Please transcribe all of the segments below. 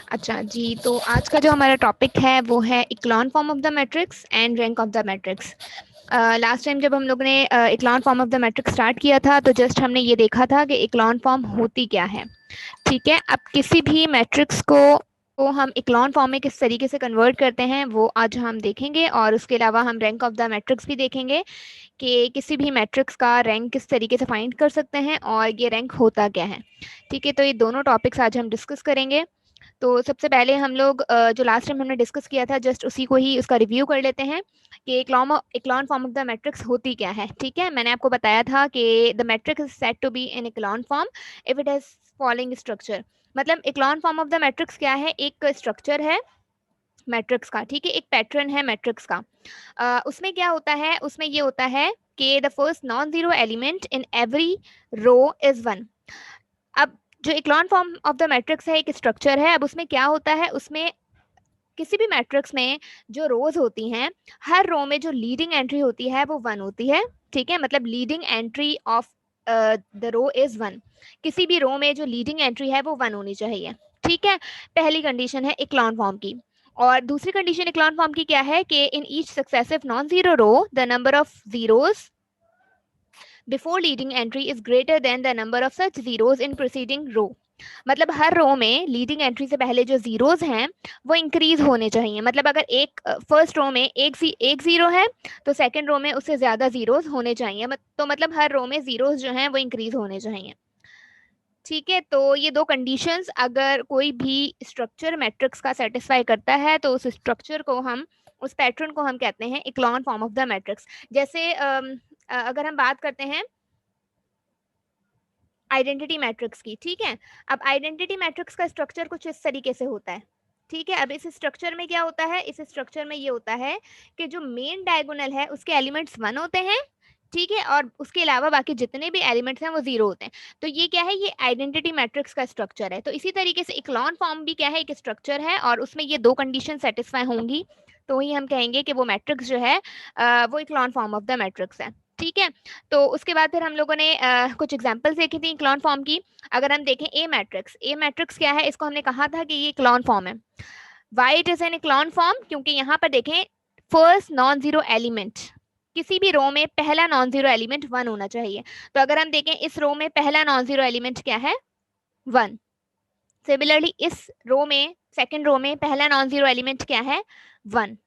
अच्छा जी, तो आज का जो हमारा टॉपिक है वो है echelon form of the matrix and rank of the matrix. Last time जब हम लोग ने echelon form of the matrix start किया था तो जस्ट हमने ये देखा था कि इक्लॉन फॉर्म होती क्या है। ठीक है, अब किसी भी मैट्रिक्स को हम इक्लॉन फॉर्म में किस तरीके से कन्वर्ट करते हैं वो आज हम देखेंगे, और उसके अलावा हम रैंक ऑफ द मैट्रिक्स भी देखेंगे कि किसी भी मैट्रिक्स का रैंक किस तरीके से फाइंड कर सकते हैं और ये रैंक होता क्या है। ठीक है, तो ये दोनों टॉपिक्स आज हम डिस्कस करेंगे। तो सबसे पहले हम लोग जो लास्ट टाइम हमने डिस्कस किया था जस्ट उसी को ही उसका रिव्यू कर लेते हैं कि इक्लॉन फॉर्म ऑफ द मैट्रिक्स होती क्या है। ठीक है, मैंने आपको बताया था कि the matrix is said to be in echelon form if it has following structure. मतलब echelon form of the matrix क्या है, एक स्ट्रक्चर है मैट्रिक्स का। ठीक है, एक पैटर्न है मैट्रिक्स का। उसमें क्या होता है, उसमें ये होता है कि the first non zero element in every row is one. अब जो echelon form of the matrix है एक स्ट्रक्चर है। अब उसमें क्या होता है, उसमें किसी भी मैट्रिक्स में जो रोज होती हैं, हर रो में जो लीडिंग एंट्री होती है वो वन होती है। ठीक है, मतलब leading entry of the row is one. किसी भी रो में जो लीडिंग एंट्री है वो वन होनी चाहिए। ठीक है, पहली कंडीशन है इक्लॉन फॉर्म की। और दूसरी कंडीशन इक्लॉन फॉर्म की क्या है कि in each successive non zero row the number of zeros before leading entry is greater than the number of such zeros in preceding row. मतलब हर रो में लीडिंग एंट्री से पहले जो जीरोस हैं वो इंक्रीज होने चाहिए। मतलब अगर एक फर्स्ट रो में एक जीरो है तो सेकंड रो में उससे ज्यादा जीरोस होने चाहिए। तो मतलब हर रो में जीरोस जो हैं वो इंक्रीज होने चाहिए। ठीक है, तो ये दो कंडीशंस अगर कोई भी स्ट्रक्चर मैट्रिक्स का सेटिस्फाई करता है तो उस स्ट्रक्चर को हम, उस पैटर्न को हम कहते हैं इक्लॉन फॉर्म ऑफ द मैट्रिक्स। जैसे अगर हम बात करते हैं आइडेंटिटी मैट्रिक्स की। ठीक है, अब आइडेंटिटी मैट्रिक्स का स्ट्रक्चर कुछ इस तरीके से होता है। ठीक है, अब इस स्ट्रक्चर में क्या होता है, इस स्ट्रक्चर में ये होता है कि जो मेन डायगोनल है उसके एलिमेंट्स वन होते हैं। ठीक है, और उसके अलावा बाकी जितने भी एलिमेंट्स हैं वो जीरो होते हैं। तो ये क्या है, ये आइडेंटिटी मैट्रिक्स का स्ट्रक्चर है। तो इसी तरीके से इक्लॉन फॉर्म भी क्या है, एक स्ट्रक्चर है और उसमें ये दो कंडीशन सेटिस्फाई होंगी तो ही हम कहेंगे कि वो मैट्रिक्स जो है वो इक्लॉन फॉर्म ऑफ द मैट्रिक्स है। ठीक है, तो उसके बाद फिर हम लोगों ने कुछ एग्जांपल्स देखी थी इक्लॉन फॉर्म की। अगर हम देखें ए मैट्रिक्स क्या है, इसको हमने कहा था कि ये इक्लॉन फॉर्म है। Why it is an echelon form, क्योंकि यहाँ पर देखें फर्स्ट नॉन जीरो एलिमेंट, किसी भी रो में पहला नॉन जीरो एलिमेंट वन होना चाहिए। तो अगर हम देखें इस रो में पहला नॉन जीरो एलिमेंट क्या है, वन। सिमिलरली इस रो में, सेकेंड रो में पहला नॉन जीरो एलिमेंट क्या है, वन।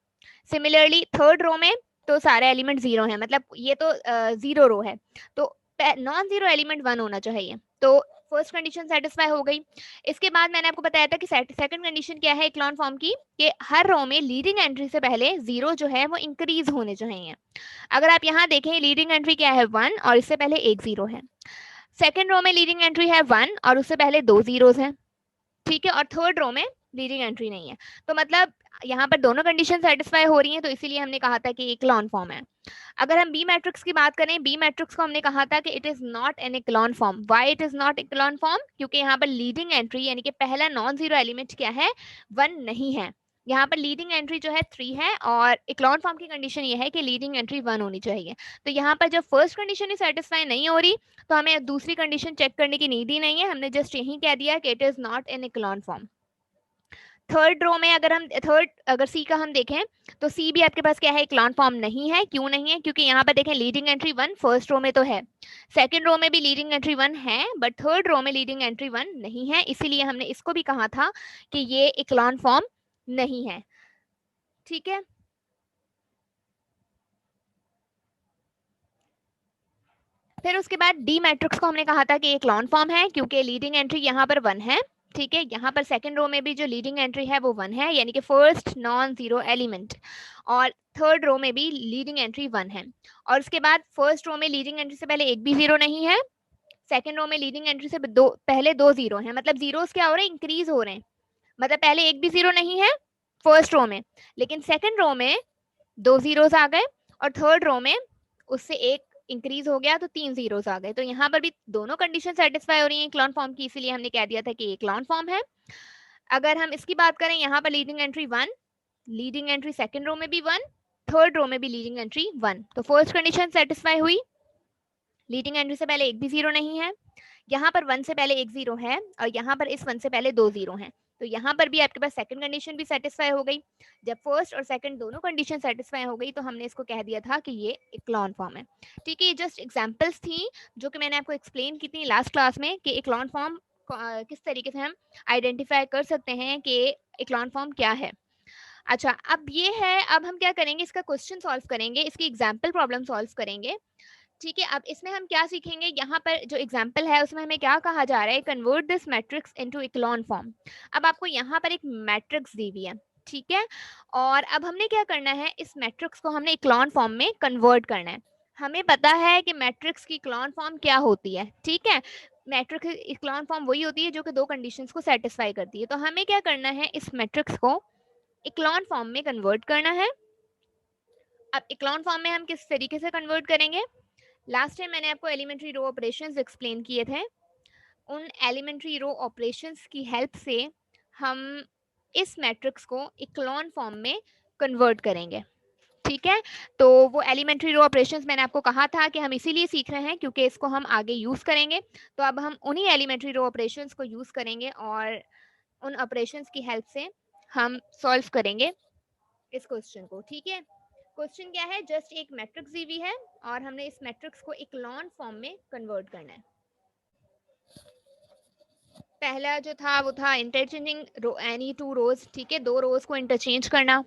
सिमिलरली थर्ड रो में तो सारे एलिमेंट जीरो हैं, मतलब ये तो जीरो रो है, तो नॉन जीरो एलिमेंट वन होना चाहिए। तो फर्स्ट कंडीशन सेटिस्फाई हो गई। इसके बाद मैंने आपको बताया था कि सेकंड कंडीशन क्या है इक्लॉन फॉर्म की, कि हर रो में लीडिंग एंट्री से पहले जीरो जो है वो इंक्रीज होने चाहिए। अगर आप यहाँ देखें लीडिंग एंट्री क्या है, वन, और इससे पहले एक जीरो है। सेकेंड रो में लीडिंग एंट्री है वन और उससे पहले दो जीरोस हैं। ठीक है, और थर्ड रो में लीडिंग एंट्री नहीं है। तो मतलब यहाँ पर दोनों कंडीशन सेटिस्फाई हो रही हैं, तो इसीलिए हमने कहा था कि इक्लॉन फॉर्म है। अगर हम बी मैट्रिक्स की बात करें, बी मैट्रिक्स को हमने कहा था कि it is not an echelon form. Why it is not echelon form, क्योंकि यहाँ पर लीडिंग एंट्री यानी कि पहला नॉन जीरो एलिमेंट क्या है, वन नहीं है। यहाँ पर लीडिंग एंट्री जो है थ्री है और इक्लॉन फॉर्म की कंडीशन ये है कि लीडिंग एंट्री वन होनी चाहिए। तो यहाँ पर जब फर्स्ट कंडीशन ही सेटिस्फाई नहीं हो रही तो हमें दूसरी कंडीशन चेक करने की नीड ही नहीं है, हमने जस्ट यही कह दिया कि it is not an echelon form. Third row में अगर सी का हम देखें तो सी भी आपके पास क्या है, इक्लॉन फॉर्म नहीं है। क्यों नहीं है, क्योंकि यहाँ पर देखें leading entry one first row में तो है, सेकंड रो में भी लीडिंग एंट्री वन है, बट थर्ड रो में लीडिंग एंट्री वन नहीं है। इसीलिए हमने इसको भी कहा था कि ये इक्लॉन फॉर्म नहीं है। ठीक है, फिर उसके बाद डी मैट्रिक्स को हमने कहा था कि इक्लॉन फॉर्म है क्योंकि लीडिंग एंट्री यहाँ पर वन है। ठीक है, यहाँ पर सेकंड रो में भी जो लीडिंग एंट्री है वो वन है, यानी कि फर्स्ट नॉन जीरो एलिमेंट, और थर्ड रो में भी लीडिंग एंट्री वन है। और उसके बाद फर्स्ट रो में लीडिंग एंट्री से पहले एक भी जीरो नहीं है, सेकंड रो में लीडिंग एंट्री से पहले दो जीरो है। मतलब जीरोस क्या हो रहे हैं, इंक्रीज हो रहे हैं। मतलब पहले एक भी जीरो नहीं है फर्स्ट रो में, लेकिन सेकंड रो में दो जीरोस आ गए, और थर्ड रो में उससे एक इंक्रीज हो गया तो तीन जीरोस आ गए। तो यहाँ पर भी दोनों कंडीशन सेटिस्फाई हो रही है इक्लॉन फॉर्म की, इसीलिए हमने कह दिया था कि इक्लॉन फॉर्म है। अगर हम इसकी बात करें, यहाँ पर leading entry one, leading entry second row में भी वन, थर्ड रो में भी लीडिंग एंट्री वन, तो फर्स्ट कंडीशन सेटिस्फाई हुई। लीडिंग एंट्री से पहले एक भी जीरो नहीं है, यहाँ पर वन से पहले एक जीरो है, और यहाँ पर इस वन से पहले दो जीरो हैं। तो यहाँ पर भी आपके पास सेकंड कंडीशन भी सेटिस्फाई हो गई। जब फर्स्ट और सेकंड दोनों कंडीशन सेटिस्फाई हो गई तो हमने इसको कह दिया था कि ये इक्लॉन फॉर्म है। ठीक है, ये जस्ट एग्जांपल्स थी जो कि मैंने आपको एक्सप्लेन की थी लास्ट क्लास में कि इक्लॉन फॉर्म किस तरीके से हम आइडेंटिफाई कर सकते हैं कि इक्लॉन फॉर्म क्या है। अच्छा, अब ये है, अब हम क्या करेंगे, इसका क्वेश्चन सॉल्व करेंगे, इसकी एग्जाम्पल प्रॉब्लम सॉल्व करेंगे। ठीक है, अब इसमें हम क्या सीखेंगे, यहाँ पर जो एग्जाम्पल है उसमें हमें क्या कहा जा रहा है, convert this matrix into echelon form. अब आपको यहाँ पर एक मैट्रिक्स दी हुई है, ठीक है, और अब हमने क्या करना है, इस मैट्रिक्स को हमने इक्लॉन फॉर्म में कन्वर्ट करना है। हमें पता है कि मैट्रिक्स की इक्लॉन फॉर्म क्या होती है, ठीक है, मैट्रिक्स इक्लॉन फॉर्म वही होती है जो कि दो कंडीशंस को सेटिस्फाई करती है। तो हमें क्या करना है, इस मैट्रिक्स को इक्लॉन फॉर्म में कन्वर्ट करना है। अब इक्लॉन फॉर्म में हम किस तरीके से कन्वर्ट करेंगे, लास्ट टाइम मैंने आपको एलिमेंट्री रो ऑपरेशंस एक्सप्लेन किए थे, उन एलिमेंट्री रो ऑपरेशंस की हेल्प से हम इस मैट्रिक्स को इक्लॉन फॉर्म में कन्वर्ट करेंगे। ठीक है, तो वो एलिमेंट्री रो ऑपरेशंस मैंने आपको कहा था कि हम इसीलिए सीख रहे हैं क्योंकि इसको हम आगे यूज करेंगे। तो अब हम उन्हीं एलिमेंट्री रो ऑपरेशंस को यूज करेंगे और उन ऑपरेशंस की हेल्प से हम सॉल्व करेंगे इस क्वेश्चन को। ठीक है, क्वेश्चन क्या है, जस्ट एक मैट्रिक्स दी हुई है और हमने इस मैट्रिक्स को इक्लॉन फॉर्म में कन्वर्ट करना है। पहला जो था वो था इंटरचेंजिंग एनी टू रोज, ठीक है, दो रोज को इंटरचेंज करना।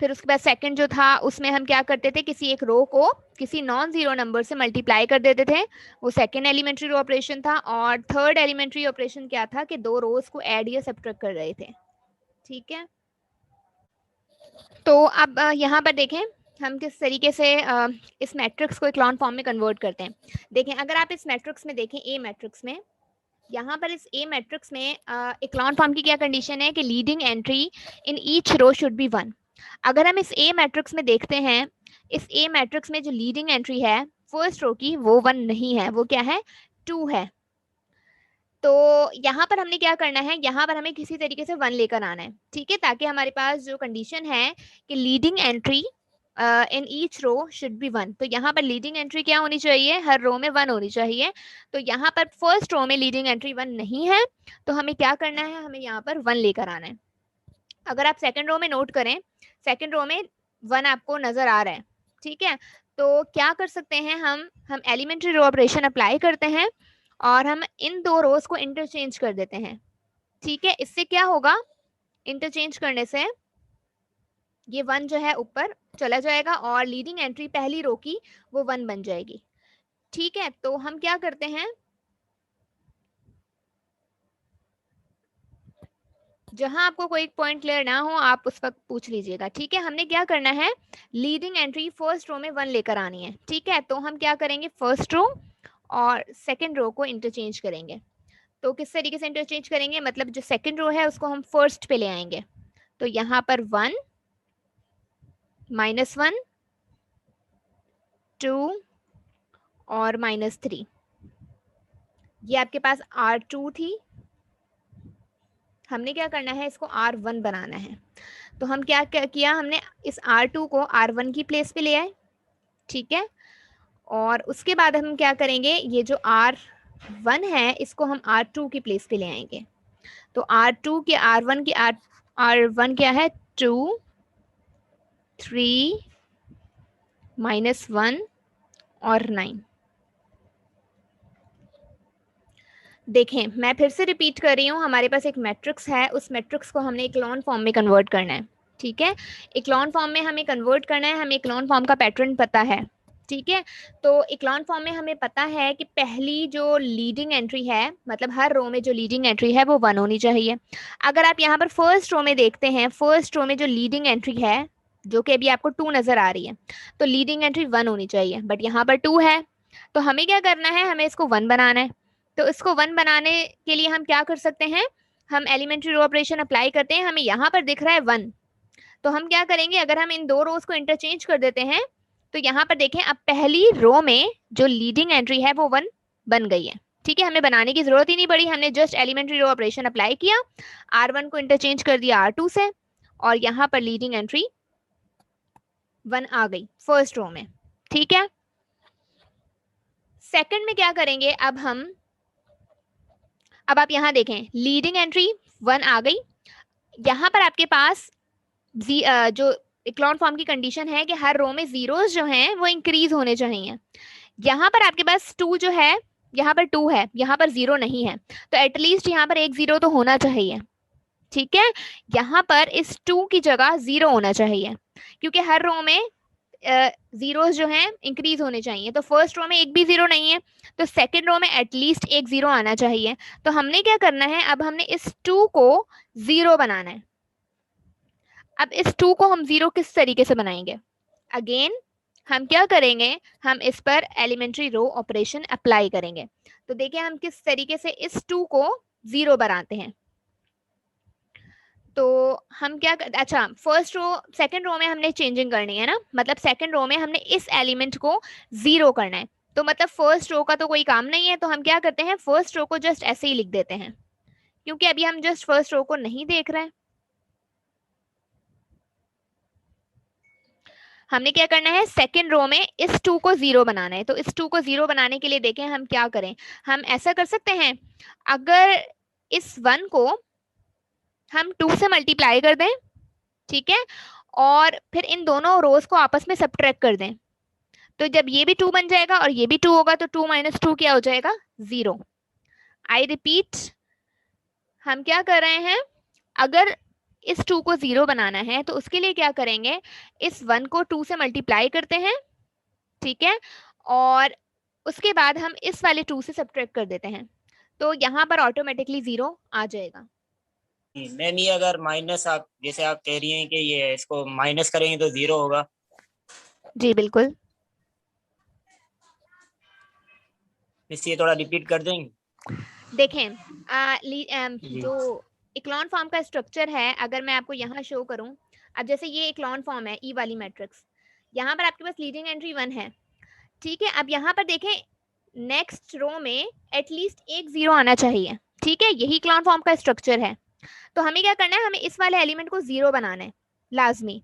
फिर उसके बाद सेकंड जो था उसमें हम क्या करते थे, किसी एक रो को किसी नॉन जीरो नंबर से मल्टीप्लाई कर देते थे, वो सेकंड एलिमेंट्री रो ऑपरेशन था। और थर्ड एलिमेंट्री ऑपरेशन क्या था कि दो रोज को ऐड या सब्ट्रैक्ट कर रहे थे। ठीक है, तो अब यहाँ पर देखें हम किस तरीके से इस मैट्रिक्स को इक्लॉन फॉर्म में कन्वर्ट करते हैं। देखें, अगर आप इस मैट्रिक्स में देखें, ए मैट्रिक्स में, यहाँ पर इस ए मैट्रिक्स में इक्लॉन फॉर्म की क्या कंडीशन है कि leading entry in each row should be 1। अगर हम इस ए मैट्रिक्स में देखते हैं, इस ए मैट्रिक्स में जो लीडिंग एंट्री है फर्स्ट रो की वो 1 नहीं है, वो क्या है, 2 है। तो यहाँ पर हमने क्या करना है, यहाँ पर हमें किसी तरीके से 1 लेकर आना है, ठीक है, ताकि हमारे पास जो कंडीशन है कि leading entry in each row should be 1, तो यहाँ पर लीडिंग एंट्री क्या होनी चाहिए, हर रो में 1 होनी चाहिए। तो यहाँ पर फर्स्ट रो में लीडिंग एंट्री 1 नहीं है, तो हमें क्या करना है, हमें यहाँ पर 1 लेकर आना है। अगर आप सेकंड रो में नोट करें, सेकंड रो में 1 आपको नजर आ रहा है, ठीक है, तो क्या कर सकते हैं, हम एलिमेंट्री रो ऑपरेशन अप्लाई करते हैं और हम इन दो रोज को इंटरचेंज कर देते हैं। ठीक है, इससे क्या होगा, इंटरचेंज करने से ये 1 जो है ऊपर चला जाएगा और लीडिंग एंट्री पहली रो की वो 1 बन जाएगी। ठीक है, तो हम क्या करते हैं, जहां आपको कोई पॉइंट क्लियर ना हो आप उस वक्त पूछ लीजिएगा। ठीक है, हमने क्या करना है, लीडिंग एंट्री फर्स्ट रो में 1 लेकर आनी है। ठीक है, तो हम क्या करेंगे, फर्स्ट रो और सेकंड रो को इंटरचेंज करेंगे। तो किस तरीके से इंटरचेंज करेंगे, मतलब जो सेकंड रो है उसको हम फर्स्ट पे ले आएंगे। तो यहाँ पर 1 -1 2 और -3, ये आपके पास R2 थी, हमने क्या करना है, इसको R1 बनाना है। तो हम क्या किया, हमने इस R2 को R1 की प्लेस पे ले आए। ठीक है, और उसके बाद हम क्या करेंगे, ये जो R1 है इसको हम R2 की प्लेस पे ले आएंगे। तो R2 के R1 की R1 क्या है, 2 3 -1 और 9। देखें, मैं फिर से रिपीट कर रही हूँ, हमारे पास एक मैट्रिक्स है, उस मैट्रिक्स को हमने इक्लॉन फॉर्म में कन्वर्ट करना है। ठीक है, इक्लॉन फॉर्म में हमें कन्वर्ट करना है, हमें इक्लॉन फॉर्म का पैटर्न पता है। ठीक है, तो इक्लॉन फॉर्म में हमें पता है कि पहली जो लीडिंग एंट्री है, मतलब हर रो में जो लीडिंग एंट्री है वो 1 होनी चाहिए। अगर आप यहाँ पर फर्स्ट रो में देखते हैं, फर्स्ट रो में जो लीडिंग एंट्री है जो कि अभी आपको 2 नजर आ रही है, तो लीडिंग एंट्री 1 होनी चाहिए, बट यहाँ पर 2 है। तो हमें क्या करना है, हमें इसको 1 बनाना है। तो इसको 1 बनाने के लिए हम क्या कर सकते हैं, हम एलिमेंट्री रो ऑपरेशन अप्लाई करते हैं, हमें यहाँ पर दिख रहा है 1, तो हम क्या करेंगे, अगर हम इन दो रोज को इंटरचेंज कर देते हैं तो यहाँ पर देखें, अब पहली रो में जो लीडिंग एंट्री है वो 1 बन गई है। ठीक है, हमें बनाने की जरूरत ही नहीं पड़ी, हमने just elementary row operation apply किया, R1 को इंटरचेंज कर दिया R2 से, और यहाँ पर लीडिंग एंट्री 1 आ गई फर्स्ट रो में। ठीक है, सेकंड में क्या करेंगे, अब आप यहाँ देखें लीडिंग एंट्री 1 आ गई। यहाँ पर आपके पास जो इक्लॉन फॉर्म की कंडीशन है कि हर रो में जीरोस जो हैं वो इंक्रीज होने चाहिए। यहाँ पर आपके पास 2 जो है, यहाँ पर 2 है, यहाँ पर 0 नहीं है, तो एटलीस्ट यहाँ पर एक 0 तो होना चाहिए। ठीक है, यहाँ पर इस 2 की जगह 0 होना चाहिए, क्योंकि हर रो में जीरोस जो हैं इंक्रीज होने चाहिए। तो फर्स्ट रो में एक भी 0 नहीं है, तो सेकंड रो में एटलीस्ट एक 0 आना चाहिए। तो हमने क्या करना है, अब हमने इस 2 को 0 बनाना है। अब इस 2 को हम 0 किस तरीके से बनाएंगे? अगेन हम क्या करेंगे, हम इस पर एलिमेंट्री रो ऑपरेशन अप्लाई करेंगे। तो देखिए हम किस तरीके से इस 2 को 0 बनाते हैं। तो हम क्या कर, अच्छा फर्स्ट रो सेकंड रो में हमने चेंजिंग करनी है ना, मतलब सेकंड रो में हमने इस एलिमेंट को 0 करना है। तो मतलब फर्स्ट रो का तो कोई काम नहीं है, तो हम क्या करते हैं, फर्स्ट रो को जस्ट ऐसे ही लिख देते हैं, क्योंकि अभी हम जस्ट फर्स्ट रो को नहीं देख रहे हैं। हमने क्या करना है, सेकंड रो में इस 2 को 0 बनाना है। तो इस 2 को 0 बनाने के लिए देखें हम क्या करें, हम ऐसा कर सकते हैं, अगर इस 1 को हम 2 से मल्टीप्लाई कर दें, ठीक है, और फिर इन दोनों रोज को आपस में सब्ट्रैक्ट कर दें, तो जब ये भी 2 बन जाएगा और ये भी 2 होगा, तो 2 माइनस 2 क्या हो जाएगा, 0। आई रिपीट, हम क्या कर रहे हैं, अगर इस 2 को 0 बनाना है तो उसके लिए क्या करेंगे, इस 1 को 2 से मल्टीप्लाई करते हैं, ठीक है, और उसके बाद हम इस वाले 2 से सब्ट्रैक्ट कर देते हैं, तो यहाँ पर ऑटोमेटिकली 0 आ जाएगा। मैम ये अगर माइनस, आप जैसे आप कह रही हैं कि ये इसको माइनस करेंगे तो 0 होगा। जी बिल्कुल। इसलिए थोड़ा रिपीट कर देंगे। देखें जो इक्लॉन फॉर्म का स्ट्रक्चर है, अगर मैं आपको यहाँ शो करूँ, अब जैसे ये इक्लॉन फॉर्म है ई वाली मैट्रिक्स, यहाँ पर आपके पास लीडिंग एंट्री 1 है, ठीक है। अब यहाँ पर देखें नेक्स्ट रो में एटलीस्ट एक 0 आना चाहिए, ठीक है, यही इक्लॉन फॉर्म का स्ट्रक्चर है। तो हमें क्या करना है, हमें इस वाले एलिमेंट को 0 बनाना है लाजमी।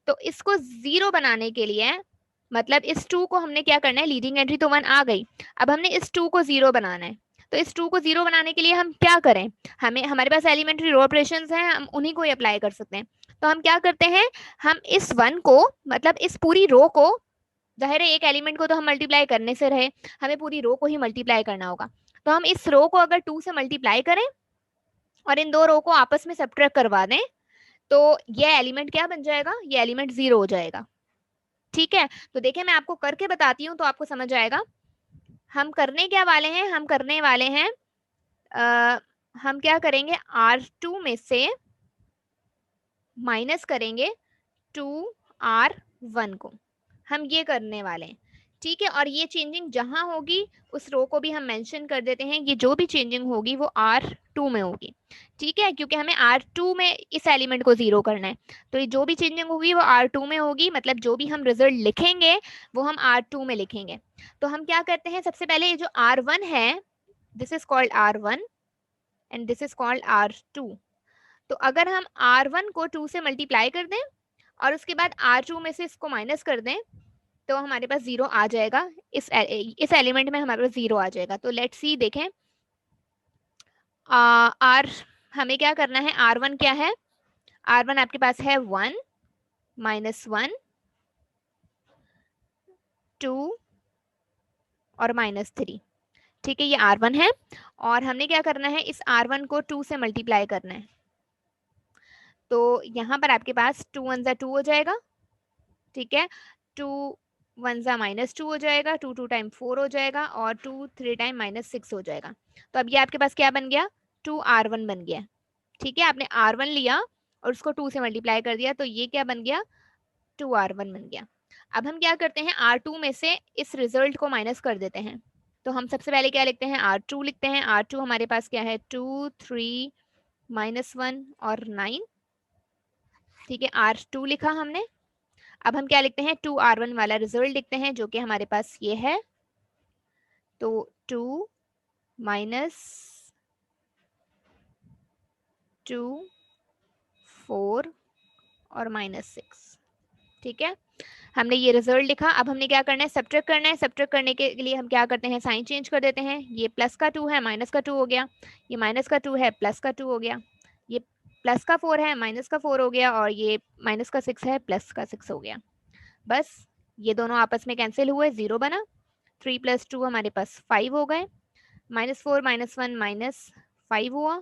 तो इसको 0 बनाने के लिए मतलब इस 2 को हमने क्या करना है, लीडिंग एंट्री तो 1 आ गई, अब हमने इस 2 को 0 बनाना है। तो इस 2 को 0 बनाने के लिए हम क्या करें, हमें हमारे पास एलिमेंट्री रो ऑपरेशंस हैं, हम उन्हीं को ही अप्लाई कर सकते हैं। तो हम क्या करते हैं, हम इस 1 को मतलब इस पूरी रो को, जाहिर है एक एलिमेंट को तो हम मल्टीप्लाई करने से रहे, हमें पूरी रो को ही मल्टीप्लाई करना होगा। तो हम इस रो को अगर 2 से मल्टीप्लाई करें और इन दो रो को आपस में सब्ट्रैक्ट करवा दें, तो ये एलिमेंट क्या बन जाएगा, ये एलिमेंट 0 हो जाएगा। ठीक है, तो देखिए मैं आपको करके बताती हूँ तो आपको समझ आएगा। हम करने क्या वाले हैं, हम करने वाले हैं हम क्या करेंगे, R2 में से माइनस करेंगे 2R1 को, हम ये करने वाले हैं। ठीक है, और ये चेंजिंग जहां होगी उस रो को भी हम मेंशन कर देते हैं, ये जो भी चेंजिंग होगी वो R2 में होगी। ठीक है, क्योंकि हमें R2 में इस एलिमेंट को 0 करना है, तो ये जो भी चेंजिंग होगी वो R2 में होगी, मतलब जो भी हम रिजल्ट लिखेंगे वो हम R2 में लिखेंगे। तो हम क्या करते हैं, सबसे पहले ये जो R1 है, this is called R1 and this is called R2। तो अगर हम R1 को 2 से मल्टीप्लाई कर दें और उसके बाद R2 में से इसको माइनस कर दें, तो हमारे पास 0 आ जाएगा, इस एलिमेंट में हमारे पास 0 आ जाएगा। तो लेट्स सी, देखें आर हमें क्या करना है, R1 क्या है, R1 आपके पास है 1 माइनस 1 2 और माइनस 3। ठीक है, ये R1 है और हमने क्या करना है, इस R1 को 2 से मल्टीप्लाई करना है। तो यहाँ पर आपके पास 2 1 2 हो जाएगा, ठीक है, 2 1 माइनस 2 हो जाएगा, 2 2 टाइम 4 हो जाएगा और 2 3 टाइम माइनस 6 हो जाएगा। तो अब ये आपके पास क्या बन गया, 2R1 बन गया। ठीक है, आपने R1 लिया और उसको 2 से मल्टीप्लाई कर दिया, तो ये क्या बन गया, 2R1 बन गया। अब हम क्या करते हैं, R2 में से इस रिजल्ट को माइनस कर देते हैं। तो हम सबसे पहले क्या लिखते हैं, R2 लिखते हैं। R2 हमारे पास क्या है, 2 3 माइनस 1 और 9। ठीक है, R2 लिखा हमने। अब हम क्या लिखते हैं, 2R1 वाला रिजल्ट लिखते हैं जो कि हमारे पास ये है। तो 2 माइनस 2 4 और माइनस 6। ठीक है, हमने ये रिजल्ट लिखा। अब हमने क्या करना है, सब्ट्रैक्ट करना है। सब्ट्रैक्ट करने के लिए हम क्या करते हैं, साइन चेंज कर देते हैं। ये प्लस का 2 है, माइनस का 2 हो गया। ये माइनस का 2 है, प्लस का 2 हो गया। ये प्लस का 4 है, माइनस का 4 हो गया, और ये माइनस का 6 है, प्लस का 6 हो गया। बस ये दोनों आपस में कैंसिल हुए, 0 बना। 3 + 2 हमारे पास 5 हो गए। -4 -1 -5 हुआ।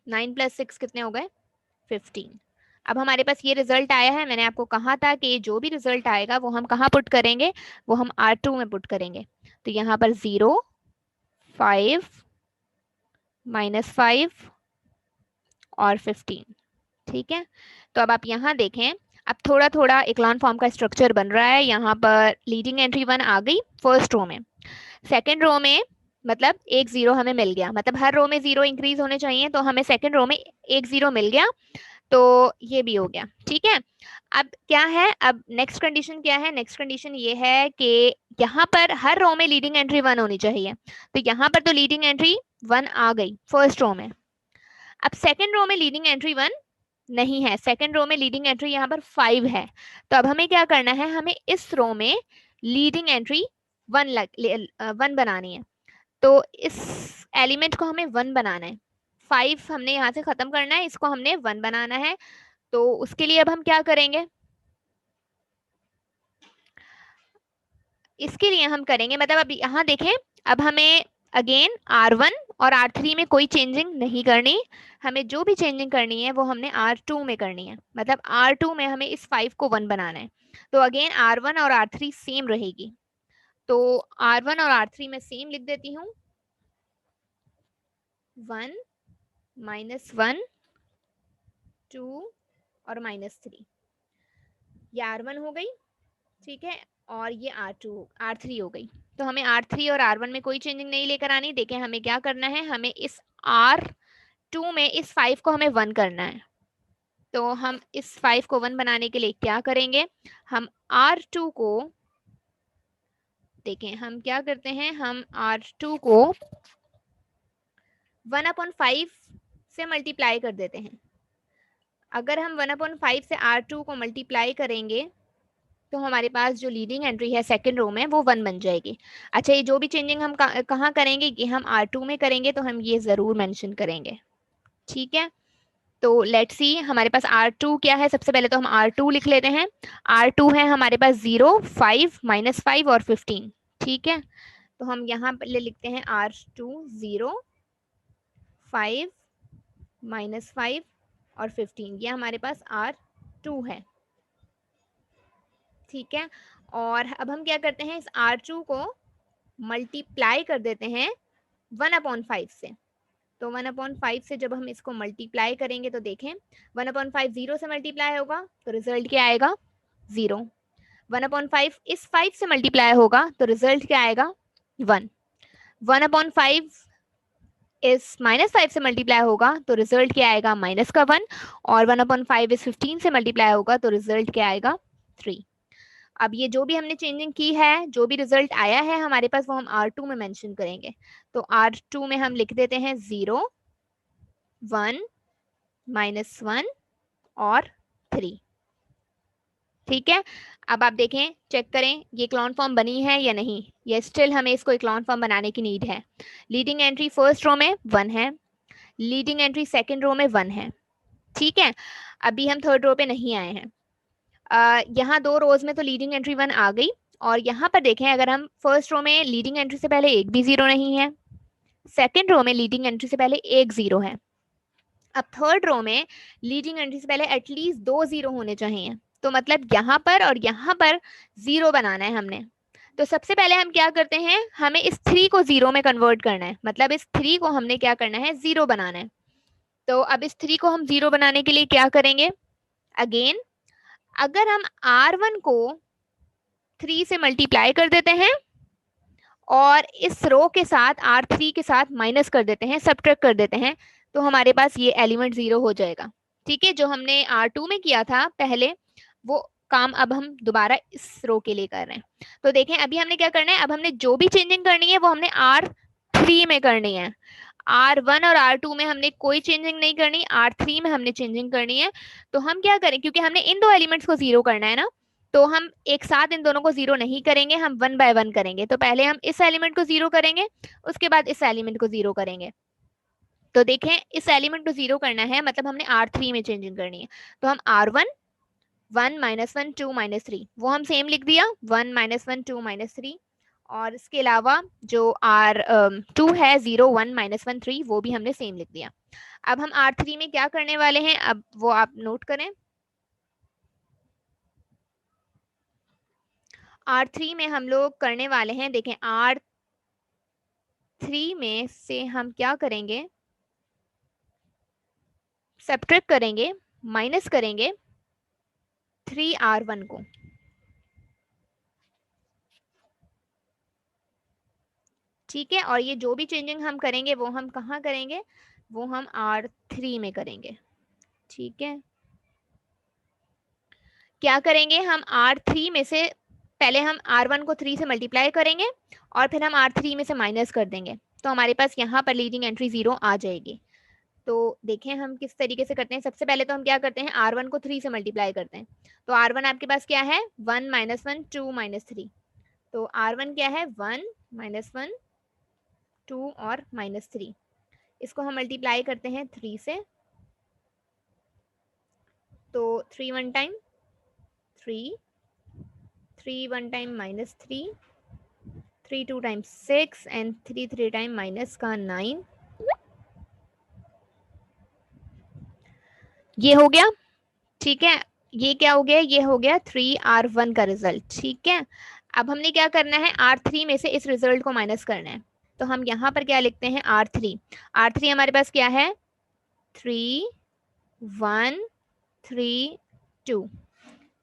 9 + 6 कितने हो गए, 15। अब हमारे पास ये रिजल्ट आया है। मैंने आपको कहा था कि जो भी रिजल्ट आएगा वो हम कहाँ पुट करेंगे, वो हम R2 में पुट करेंगे। तो यहाँ पर 0 5 -5 और 15। ठीक है, तो अब आप यहाँ देखें, अब थोड़ा थोड़ा इक्लॉन फॉर्म का स्ट्रक्चर बन रहा है। यहाँ पर लीडिंग एंट्री 1 आ गई फर्स्ट रो में, सेकेंड रो में मतलब एक 0 हमें मिल गया, मतलब हर रो में 0 इंक्रीज होने चाहिए, तो हमें सेकेंड रो में एक 0 मिल गया, तो ये भी हो गया। ठीक है, अब क्या है, अब नेक्स्ट कंडीशन क्या है, नेक्स्ट कंडीशन ये है कि यहाँ पर हर रो में लीडिंग एंट्री 1 होनी चाहिए। तो यहाँ पर तो लीडिंग एंट्री 1 आ गई फर्स्ट रो में। अब सेकेंड रो में लीडिंग एंट्री 1 नहीं है, सेकेंड रो में लीडिंग एंट्री यहाँ पर 5 है। तो अब हमें क्या करना है, हमें इस रो में लीडिंग एंट्री 1 बनानी है। तो इस एलिमेंट को हमें 1 बनाना है। 5 हमने यहाँ से खत्म करना है, इसको हमने 1 बनाना है। तो उसके लिए अब हम क्या करेंगे, इसके लिए हम करेंगे, मतलब अब यहाँ देखें, अब हमें अगेन R1 और R3 में कोई चेंजिंग नहीं करनी। हमें जो भी चेंजिंग करनी है वो हमने R2 में करनी है, मतलब R2 में हमें इस 5 को 1 बनाना है। तो अगेन R1 और R3 सेम रहेगी, तो R1 और R3 में सेम लिख देती हूँ, 1 -1 2 और -3, ये R1 हो गई। ठीक है, और ये R3 हो गई। तो हमें R3 और R1 में कोई चेंजिंग नहीं लेकर आनी। देखें हमें क्या करना है, हमें इस R2 में इस 5 को हमें 1 करना है। तो हम इस 5 को 1 बनाने के लिए क्या करेंगे, हम R2 को देखें, हम क्या करते हैं, हम R2 को 1/5 से मल्टीप्लाई कर देते हैं। अगर हम 1/5 से R2 को मल्टीप्लाई करेंगे तो हमारे पास जो लीडिंग एंट्री है सेकंड रो में वो 1 बन जाएगी। अच्छा, ये जो भी चेंजिंग हम कहाँ करेंगे, कि हम R2 में करेंगे, तो हम ये ज़रूर मेंशन करेंगे। ठीक है, तो लेट्स सी हमारे पास R2 क्या है, सबसे पहले तो हम R2 लिख लेते हैं। R2 है हमारे पास 0 5 -5 और 15। ठीक है, तो हम यहाँ पे लिखते हैं R2 0 5 -5 और 15, ये हमारे पास R2 है। ठीक है, और अब हम क्या करते हैं, इस R2 को मल्टीप्लाई कर देते हैं 1/5 से। तो 1/5 से जब हम इसको मल्टीप्लाई करेंगे तो देखें, 1/5 0 से मल्टीप्लाई होगा तो रिजल्ट क्या आएगा, 0। 1/5 इस 5 से मल्टीप्लाई होगा तो रिजल्ट क्या आएगा, 1। 1/5 इस -5 से मल्टीप्लाई होगा तो रिजल्ट क्या आएगा, माइनस का 1। और 1/5 इस 15 से मल्टीप्लाई होगा तो रिजल्ट क्या आएगा, 3। अब ये जो भी हमने चेंजिंग की है, जो भी रिजल्ट आया है हमारे पास, वो हम R2 में मेंशन करेंगे। तो R2 में हम लिख देते हैं 0 1 -1 और 3। ठीक है, अब आप देखें, चेक करें ये इक्लॉन फॉर्म बनी है या नहीं। ये स्टिल हमें इसको इक्लॉन फॉर्म बनाने की नीड है। लीडिंग एंट्री फर्स्ट रो में 1 है, लीडिंग एंट्री सेकेंड रो में 1 है। ठीक है, अभी हम थर्ड रो पे नहीं आए हैं। यहाँ 2 रोज में तो लीडिंग एंट्री 1 आ गई, और यहाँ पर देखें, अगर हम फर्स्ट रो में लीडिंग एंट्री से पहले एक भी 0 नहीं है, सेकेंड रो में लीडिंग एंट्री से पहले एक 0 है, अब थर्ड रो में लीडिंग एंट्री से पहले एटलीस्ट 2 0 होने चाहिए। तो मतलब यहाँ पर और यहाँ पर 0 बनाना है हमने। तो सबसे पहले हम क्या करते हैं, हमें इस 3 को 0 में कन्वर्ट करना है, मतलब इस 3 को हमने क्या करना है, 0 बनाना है। तो अब इस 3 को हम 0 बनाने के लिए क्या करेंगे, अगेन अगर हम R1 को 3 से मल्टीप्लाई कर देते हैं और इस रो के साथ R3 के साथ माइनस कर देते हैं, सब्ट्रैक्ट कर देते हैं, तो हमारे पास ये एलिमेंट 0 हो जाएगा। ठीक है, जो हमने R2 में किया था पहले, वो काम अब हम दोबारा इस रो के लिए कर रहे हैं। तो देखें अभी हमने क्या करना है, अब हमने जो भी चेंजिंग करनी है वो हमने R3 में करनी है। R1 और R2 में हमने कोई चेंजिंग नहीं करनी, R3 में हमने चेंजिंग करनी है। तो हम क्या करें, क्योंकि हमने इन दो एलिमेंट्स को 0 करना है ना, तो हम एक साथ इन दोनों को 0 नहीं करेंगे, हम 1 बाय 1 करेंगे। तो पहले हम इस एलिमेंट को 0 करेंगे, उसके बाद इस एलिमेंट को 0 करेंगे। तो देखें इस एलिमेंट को 0 करना है, मतलब हमने R3 में चेंजिंग करनी है। तो हम R1 1 -1 2 -3 वो हम सेम लिख दिया, 1 -1 2 -3। और इसके अलावा जो R2 है 0 1 -1 3 वो भी हमने सेम लिख दिया। अब हम R3 में क्या करने वाले हैं, अब वो आप नोट करें। R3 में हम लोग करने वाले हैं, देखें R3 में से हम क्या करेंगे, सब्ट्रैक्ट करेंगे, माइनस करेंगे 3R1 को। ठीक है, और ये जो भी चेंजिंग हम करेंगे वो हम कहाँ करेंगे, वो हम R3 में करेंगे। ठीक है, क्या करेंगे हम R3 में से पहले हम R1 को 3 से मल्टीप्लाई करेंगे और फिर हम R3 में से माइनस कर देंगे, तो हमारे पास यहाँ पर लीडिंग एंट्री 0 आ जाएगी। तो देखें हम किस तरीके से करते हैं। सबसे पहले तो हम क्या करते हैं, R1 को 3 से मल्टीप्लाई करते हैं। तो R1 आपके पास क्या है, 1 -1 2 -3। तो R1 क्या है, 1 -1 2 और -3। इसको हम मल्टीप्लाई करते हैं 3 से, तो 3 1 time 3, 3 1 time -3, 3 2 time 6 and 3 3 time minus का 9। ये हो गया। ठीक है, ये क्या हो गया, ये हो गया 3R1 का रिजल्ट। ठीक है, अब हमने क्या करना है, R3 में से इस रिजल्ट को माइनस करना है। तो हम यहाँ पर क्या लिखते हैं, R3। R3 हमारे पास क्या है, 3 1 3 2,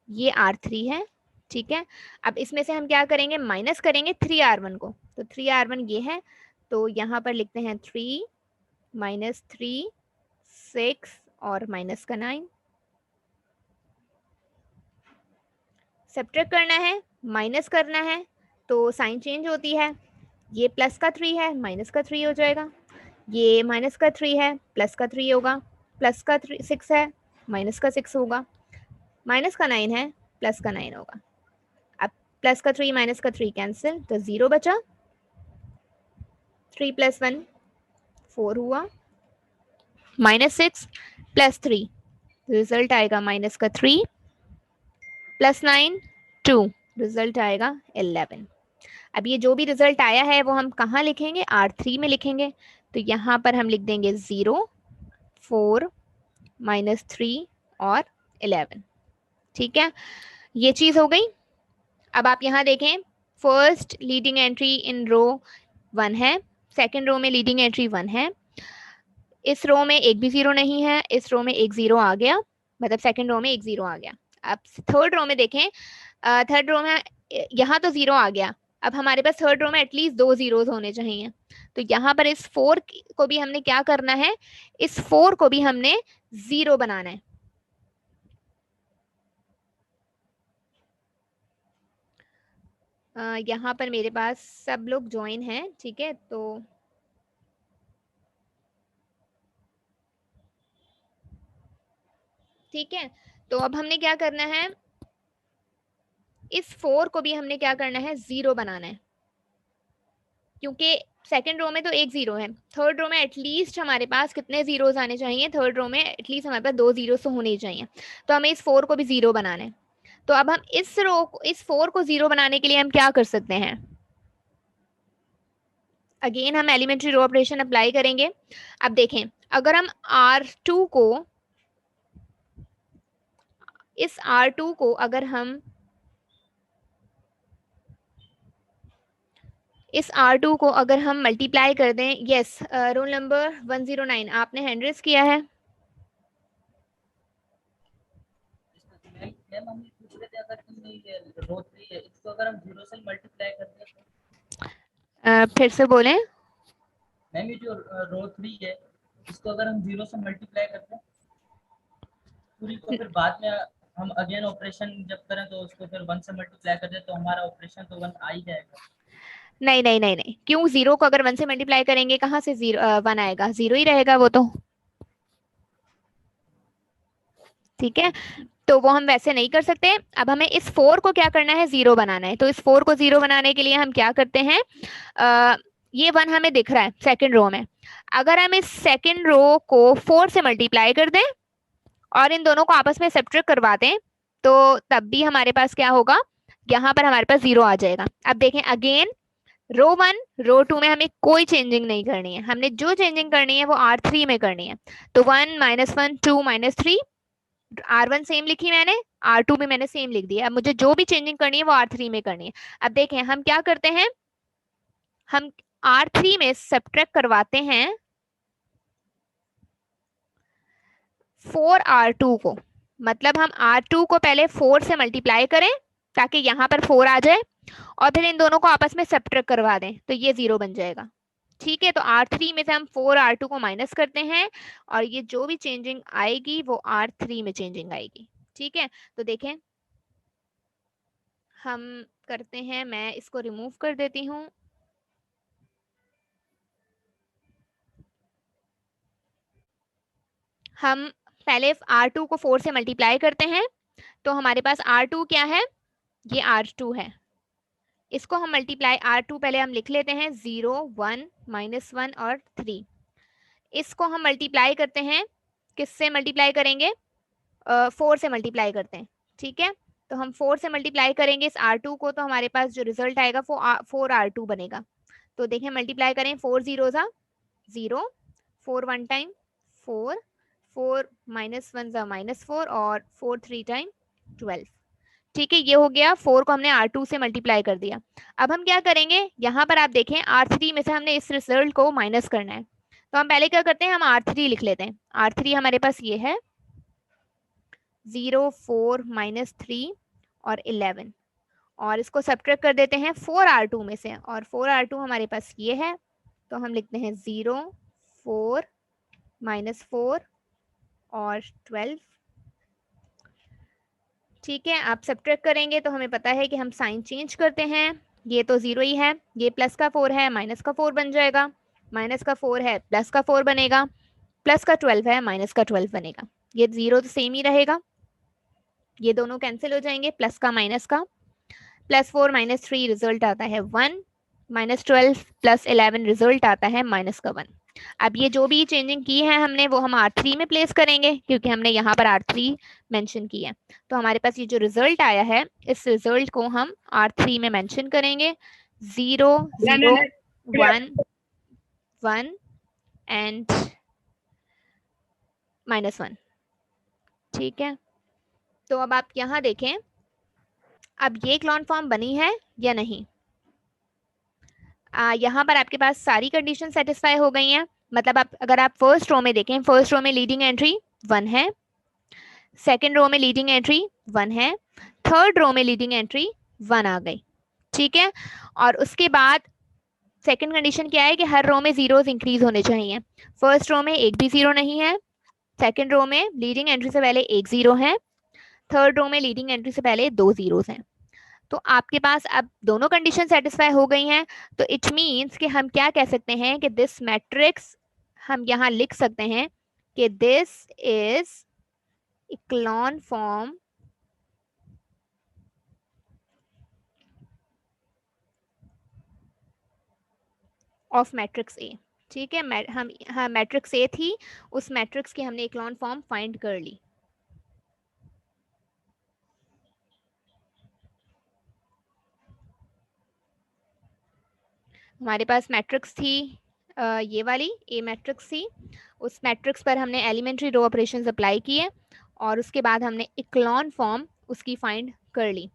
ये R3 है। ठीक है, अब इसमें से हम क्या करेंगे, माइनस करेंगे 3R1 को। तो 3R1 ये है, तो यहाँ पर लिखते हैं 3 -3 6 और माइनस का 9। सब्ट्रैक्ट करना है, माइनस करना है, तो साइन चेंज होती है। ये प्लस का 3 है, माइनस का 3 हो जाएगा। ये माइनस का 3 है, प्लस का 3 होगा। प्लस का 6 है, माइनस का 6 होगा। माइनस का 9 है, प्लस का 9 होगा। अब प्लस का 3 माइनस का 3 कैंसिल, तो 0 बचा। 3 + 1 4 हुआ, -6 + 3, रिजल्ट आएगा माइनस का 3 + 9 2, रिजल्ट आएगा 11। अब ये जो भी रिजल्ट आया है वो हम कहाँ लिखेंगे, R3 में लिखेंगे। तो यहाँ पर हम लिख देंगे 0 4 -3 और 11। ठीक है, ये चीज हो गई। अब आप यहाँ देखें, फर्स्ट लीडिंग एंट्री इन रो 1 है, सेकेंड रो में लीडिंग एंट्री 1 है। इस रो में एक भी 0 नहीं है, इस रो में एक 0 आ गया, मतलब सेकेंड रो में एक 0 आ गया। अब थर्ड रो में देखें, थर्ड रो में यहाँ तो 0 आ गया। अब हमारे पास थर्ड रो में एटलीस्ट 2 जीरोस होने चाहिए। तो यहाँ पर इस 4 को भी हमने क्या करना है, इस 4 को भी हमने 0 बनाना है। यहाँ पर मेरे पास सब लोग ज्वाइन हैं। ठीक है, तो ठीक है, तो अब हमने क्या करना है, इस 4 को भी हमने क्या करना है, 0 बनाना है। क्योंकि सेकंड रो में तो एक 0 है, थर्ड रो में एटलीस्ट हमारे पास कितने जीरोस आने चाहिए, थर्ड रो में एटलीस्ट हमारे पास 2 जीरोस तो होने ही चाहिए। तो हमें इस 4 को भी 0 बनाना है। तो अब हम इस 4 को 0 बनाने के लिए हम क्या कर सकते हैं, अगेन हम एलिमेंट्री रो ऑपरेशन अप्लाई करेंगे। अब देखें, अगर हम R2 को, इस R2 को अगर हम इस R2 को अगर हम मल्टीप्लाई कर दें, यस रोल नंबर 109 आपने हैंड रेज किया है। फिर से बोलें। मैम ये जो रो 3 है, इसको अगर हम 0 से मल्टीप्लाई करते हैं पूरी, तो फिर बाद में हम अगेन ऑपरेशन जब करें तो उसको फिर 1 से मल्टीप्लाई कर दें तो हमारा ऑपरेशन तो 1 आ ही जाएगा। नहीं नहीं नहीं नहीं, क्यों, 0 को अगर 1 से मल्टीप्लाई करेंगे कहाँ से 1 आएगा, 0 ही रहेगा वो तो। ठीक है, तो वो हम वैसे नहीं कर सकते। अब हमें इस 4 को क्या करना है, 0 बनाना है। तो इस 4 को 0 बनाने के लिए हम क्या करते हैं, ये 1 हमें दिख रहा है सेकंड रो में, अगर हम इस सेकेंड रो को 4 से मल्टीप्लाई कर दें और इन दोनों को आपस में सब्ट्रैक्ट करवा दें तो तब भी हमारे पास क्या होगा, यहाँ पर हमारे पास 0 आ जाएगा। अब देखें अगेन, रो 1 रो 2 में हमें कोई चेंजिंग नहीं करनी है, हमने जो चेंजिंग करनी है वो R3 में करनी है। तो 1 -1 2 -3, R1 सेम लिखी मैंने, R2 भी मैंने सेम लिख दिया। अब मुझे जो भी चेंजिंग करनी है वो R3 में करनी है। अब देखें हम क्या करते हैं, हम R3 में सब्ट्रैक्ट करवाते हैं 4R2 को, मतलब हम R2 को पहले 4 से मल्टीप्लाई करें ताकि यहाँ पर 4 आ जाए और फिर इन दोनों को आपस में सब्ट्रैक्ट करवा दें तो ये 0 बन जाएगा। ठीक है, तो R3 में से हम 4R2 को माइनस करते हैं और ये जो भी चेंजिंग आएगी वो R3 में चेंजिंग आएगी। ठीक है, तो देखें हम करते हैं, मैं इसको रिमूव कर देती हूँ। हम पहले R2 को 4 से मल्टीप्लाई करते हैं तो हमारे पास R2 क्या है, ये R2 है। इसको हम मल्टीप्लाई R2 पहले हम लिख लेते हैं 0 1 -1 और 3। इसको हम मल्टीप्लाई करते हैं, किससे मल्टीप्लाई करेंगे, 4 से मल्टीप्लाई करते हैं। ठीक है, तो हम 4 से मल्टीप्लाई करेंगे इस R2 को तो हमारे पास जो रिजल्ट आएगा वो 4R2 बनेगा। तो देखें मल्टीप्लाई करें, 4 0 ज़ा 0, 4 1 टाइम 4, 4 -1 ज़ा -4 और 4 3 टाइम 12। ठीक है, ये हो गया, 4 को हमने R2 से मल्टीप्लाई कर दिया। अब हम क्या करेंगे, यहाँ पर आप देखें R3 में से हमने इस रिजल्ट को माइनस करना है तो हम पहले क्या करते हैं, हम R3 लिख लेते हैं। R3 हमारे पास ये है 0 4 -3 और 11 और इसको सब्ट्रैक्ट कर देते हैं 4R2 में से और 4R2 हमारे पास ये है तो हम लिखते हैं 0 4 -4 और 12। ठीक है, आप सब्ट्रैक्ट करेंगे तो हमें पता है कि हम साइन चेंज करते हैं, ये तो 0 ही है, ये प्लस का 4 है माइनस का 4 बन जाएगा, माइनस का 4 है प्लस का 4 बनेगा, प्लस का 12 है माइनस का 12 बनेगा। ये 0 तो सेम ही रहेगा, ये दोनों कैंसिल हो जाएंगे, प्लस का माइनस का, +4 -3 रिजल्ट आता है 1, -12 + 11 रिजल्ट आता है -1। अब ये जो भी चेंजिंग की है हमने वो हम R3 में प्लेस करेंगे क्योंकि हमने यहाँ पर R3 मेंशन किया है। तो हमारे पास ये जो रिजल्ट आया है इस रिजल्ट को हम R3 में मेंशन करेंगे, 0 0 1 1 एंड -1। ठीक है, तो अब आप यहाँ देखें, अब ये क्लोन फॉर्म बनी है या नहीं। यहाँ पर आपके पास सारी कंडीशन सेटिस्फाई हो गई हैं, मतलब आप अगर आप फर्स्ट रो में देखें, फर्स्ट रो में लीडिंग एंट्री 1 है, सेकंड रो में लीडिंग एंट्री 1 है, थर्ड रो में लीडिंग एंट्री 1 आ गई। ठीक है, और उसके बाद सेकंड कंडीशन क्या है कि हर रो में जीरोस इंक्रीज होने चाहिए। फर्स्ट रो में एक भी जीरो नहीं है, सेकंड रो में लीडिंग एंट्री से पहले एक जीरो है, थर्ड रो में लीडिंग एंट्री से पहले 2 जीरोस हैं। तो आपके पास अब दोनों कंडीशन सेटिस्फाई हो गई हैं, तो इट मीन्स कि हम क्या कह सकते हैं कि दिस मैट्रिक्स, हम यहाँ लिख सकते हैं कि this is echelon form of matrix A. ठीक है, हम मैट्रिक्स ए थी, उस मैट्रिक्स की हमने इक्लॉन फॉर्म फाइंड कर ली। हमारे पास मैट्रिक्स थी ये वाली ए मैट्रिक्स थी, उस मैट्रिक्स पर हमने एलिमेंट्री रो ऑपरेशंस अप्लाई किए और उसके बाद हमने इक्लॉन फॉर्म उसकी फाइंड कर ली।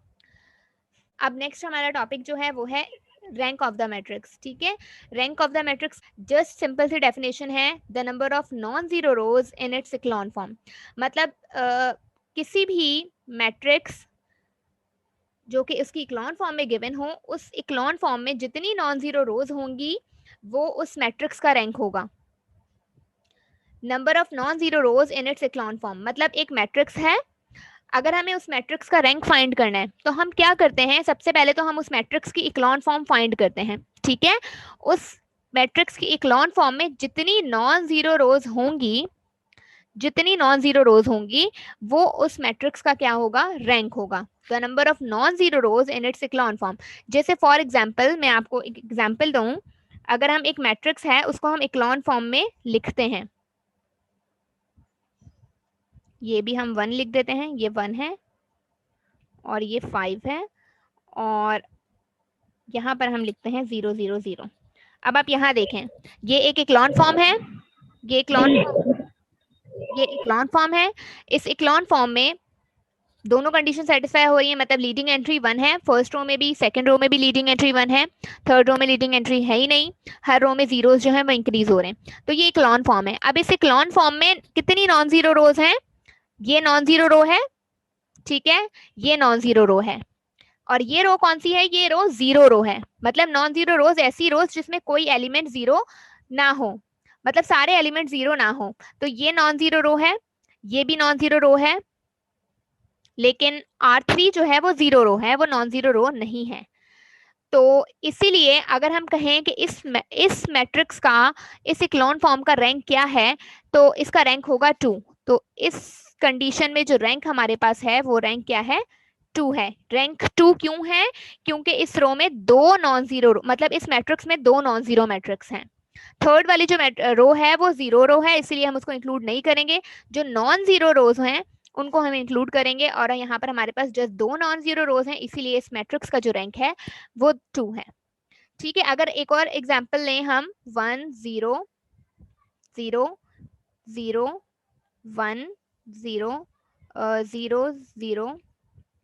अब नेक्स्ट हमारा टॉपिक जो है वो है रैंक ऑफ द मैट्रिक्स। ठीक है, rank of the matrix just simple सी डेफिनेशन है, the number of non zero rows in its echelon form. मतलब किसी भी मैट्रिक्स जो कि उसकी इक्लॉन फॉर्म में गिवन हो, उस इक्लॉन फॉर्म में जितनी नॉन जीरो रोज होंगी वो उस मैट्रिक्स का रैंक होगा। Number of non zero rows in its echelon form, मतलब एक मैट्रिक्स है, अगर हमें उस मैट्रिक्स का रैंक फाइंड करना है तो हम क्या करते हैं, सबसे पहले तो हम उस मैट्रिक्स की इक्लॉन फॉर्म फाइंड करते हैं। ठीक है, उस मैट्रिक्स की इक्लॉन फॉर्म में जितनी नॉन जीरो रोज होंगी, जितनी नॉन जीरो रोज होंगी वो उस मैट्रिक्स का क्या होगा, रैंक होगा। The number of non zero rows in its echelon form. जैसे फॉर एग्जांपल मैं आपको एक एग्जांपल दूं, अगर हम एक मैट्रिक्स है उसको हम इक्लॉन फॉर्म में लिखते हैं, ये भी हम 1 लिख देते हैं, ये 1 है और ये 5 है, और यहाँ पर हम लिखते हैं 0 0 0। अब आप यहाँ देखें, ये एक इक्लॉन फॉर्म है, ये इक्लॉन फॉर्म है। इस इक्लॉन फॉर्म में दोनों कंडीशन सेटिस्फाई हो रही है, मतलब लीडिंग एंट्री 1 है, फर्स्ट रो में भी सेकंड रो में भी लीडिंग एंट्री 1 है, थर्ड रो में लीडिंग एंट्री है ही नहीं, हर रो में जीरोस जो है वो इंक्रीज हो रहे हैं। तो ये इक्लॉन फॉर्म है। अब इस इक्लॉन फॉर्म में कितनी नॉन जीरो रोज हैं? ये नॉन जीरो रो है, ठीक है, ये नॉन जीरो रो है, और ये रो कौन सी है? ये रो जीरो रो है। मतलब नॉन जीरो रोज ऐसी रोज जिसमें कोई एलिमेंट जीरो ना हो, मतलब सारे एलिमेंट जीरो ना हो। तो ये नॉन जीरो रो है, ये भी नॉन जीरो रो है, लेकिन R3 जो है वो जीरो रो है, वो नॉन जीरो रो नहीं है। तो इसीलिए अगर हम कहें कि इस मैट्रिक्स का, इस इक्लॉन फॉर्म का रैंक क्या है, तो इसका रैंक होगा 2। तो इस कंडीशन में जो रैंक हमारे पास है वो रैंक क्या है? 2 है। रैंक 2 क्यों है? क्योंकि इस रो में दो नॉन जीरो, मतलब इस मैट्रिक्स में दो नॉन जीरो मैट्रिक्स हैं। थर्ड वाली जो रो है वो जीरो रो है, इसीलिए हम उसको इंक्लूड नहीं करेंगे। जो नॉन जीरो रोज हैं उनको हम इंक्लूड करेंगे, और यहाँ पर हमारे पास जस्ट दो नॉन जीरो रोज हैं, इसीलिए इस मैट्रिक्स का जो रैंक है वो 2 है। ठीक है, अगर एक और एग्जांपल लें हम, 1 0 0 0 1 0 0 0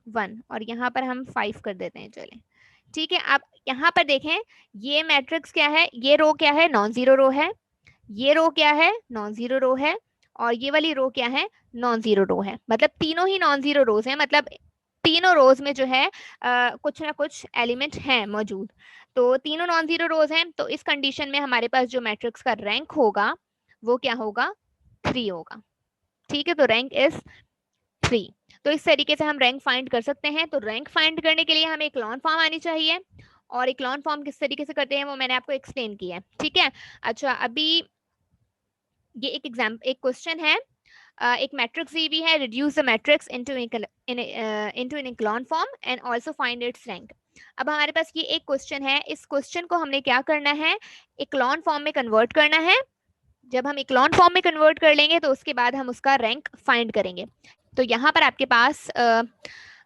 1, और यहाँ पर हम 5 कर देते हैं। चलें, ठीक है। अब यहाँ पर देखें, ये मैट्रिक्स क्या है? ये रो क्या है? नॉन जीरो रो है। ये रो क्या है? नॉन जीरो रो है। और ये वाली रो क्या है? नॉन जीरो रो है। मतलब तीनों ही नॉन जीरो रोज हैं, मतलब तीनों रोज में जो है कुछ ना कुछ एलिमेंट है मौजूद। तो तीनों नॉन जीरो रोज हैं, तो इस कंडीशन में हमारे पास जो मैट्रिक्स का रैंक होगा वो क्या होगा? 3 होगा। ठीक है, तो रैंक इज 3। तो इस तरीके से हम रैंक फाइंड कर सकते हैं। तो रैंक फाइंड करने के लिए हमें इक्लॉन फॉर्म आनी चाहिए, और इक्लॉन फॉर्म किस तरीके से करते हैं वो मैंने आपको एक्सप्लेन किया है। ठीक है, अच्छा, अभी ये एक क्वेश्चन है, एक मैट्रिक्स दी हुई है, reduce the matrix into an echelon form and also find its rank. अब हमारे पास ये एक क्वेश्चन है, इस क्वेश्चन को हमने क्या करना है? इक्लॉन फॉर्म में कन्वर्ट करना है। जब हम इक्लॉन फॉर्म में कन्वर्ट कर लेंगे तो उसके बाद हम उसका रैंक फाइंड करेंगे। तो यहाँ पर आपके पास